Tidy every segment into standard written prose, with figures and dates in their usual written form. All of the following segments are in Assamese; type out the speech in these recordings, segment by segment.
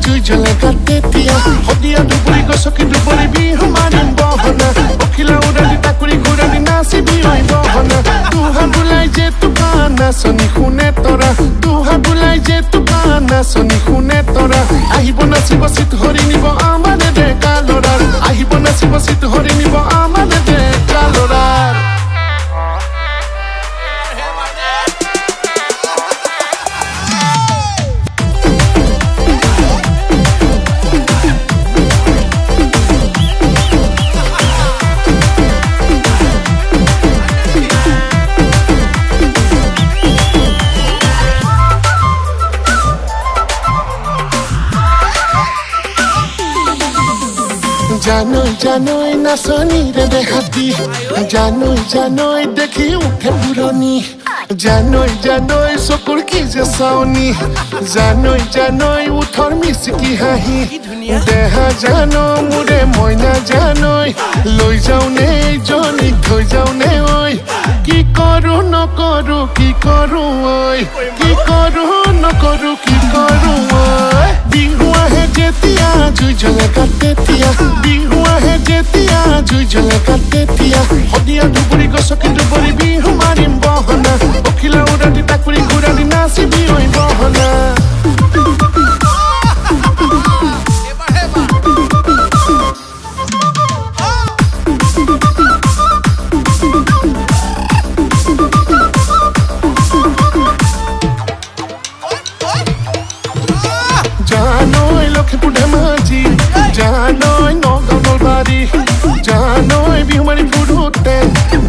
জুই জ্বলে কাটে তিয়া হদিয়া দুপুৰি গছকি দুপুৰি বিহু মাৰিম বহনা অখিলা উৰাদি তাকুৰি ঘূৰাদি নাচিবি ঐ বহনা তুহা বুলাই যে তুকা নাচনি শুনে তৰা তুহা বুলাই যে তুকা নাচনি শুনে তৰা আহিব নাচিব চিত হৰি নিব আমাৰে ডেকা ল'ৰাৰ আহিব নাচিব চিত হৰি নিব আমাৰে ডেকা ল'ৰাৰ জানই জানই নাচনিৰে দেহাতি জানই জানই দেখি উঠে পুৰণি জানই জানই চকুৰ কি যে চাউনি জানই জানই উঠৰ মিচিকি হাঁহি দেহা জানো মোৰে মইনা জানই লৈ যাওঁ নে জনীক থৈ যাওঁ নে ঐ কি কৰো নকৰো কি কৰো ঐ কি কৰো নকৰো কি কৰো ঐ বিহু আহে যেতিয়া জুই জ্বলে কাটে তিয়া বিহু আহে যেতিয়া জুই জ্বলে কাটে তিয়া হদিয়া দুপুৰি গছকি দুপুৰি বিহু মাৰিম বহনা অখিলা উৰাদি তাকুৰি ঘূৰাদি নাচিবি ঐ বহনা জানই লক্ষীপুৰ ধেমাজি জানই নগাঁও নলবাৰী জানই বিহু মাৰি ফুৰোতে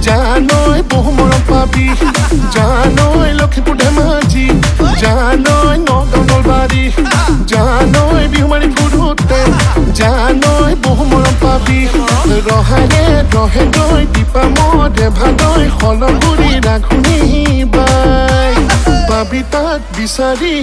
জানই বহু মৰম পাবি জানই লক্ষীপুৰ ধেমাজি জানই নগাঁও নলবাৰী জানই বিহু মাৰি ফুৰোতে জানই বহু মৰম পাবি ৰহাৰে ৰহে গৈ দীপা মৰে ভাগৈ খলগুৰি ৰাঘুনি বাই পাবি তাত বিচাৰি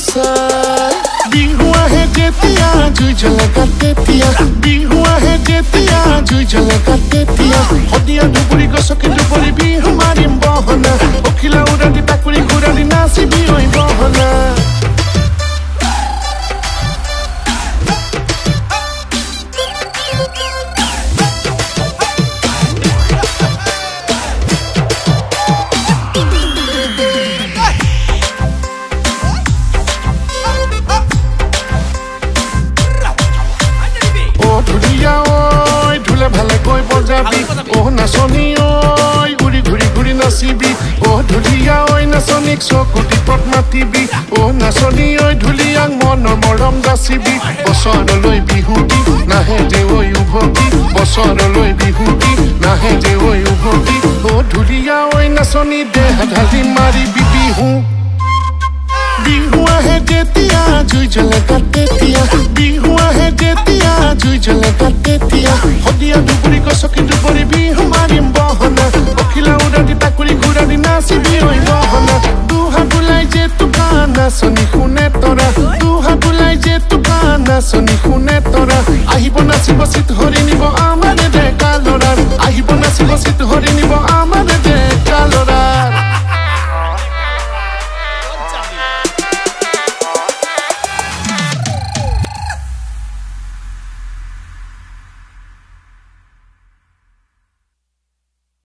চাই বিহু আহে যেতিয়া জুই জ্বলে কাটে তিয়া বিহু আহে যেতিয়া জুই জ্বলে কাটে তিয়া হদিয়া দুপুৰি গছকি দুপুৰি বিহু মাৰিম বহনা অখিলা উৰাদি তাকুৰি ঘূৰাদি নাচিবি ঐ বহনা Oh nasoni oi guri guri guri nasibi oh dhulia oi nasonik sokuti pot matibi oh nasoni oi dhuliang monor morom dasibi bosoroloi bihuti nahe je oi ubhoki bosoroloi bihuti nahe je oi ubhoki oh dhulia oi nasoni deha dhali mari bibihu Bihu আহে যেতিয়া জুই জ্বলে কাটে তিয়া বিহু আহে যেতিয়া জুই জ্বলে কাটে তিয়া হদিয়া দুপুৰি গছকি দুপুৰি বিহু মাৰিম বহনা অখিলা উৰাদি তাকুৰি ঘূৰাদি নাচিবি ঐ বহনা তুহা বুলাই যে তুকা নাচনি শুনে তৰা তুহা বুলাই যে তুকা নাচনি শুনে তৰা আহিব নাচিব চিত হৰি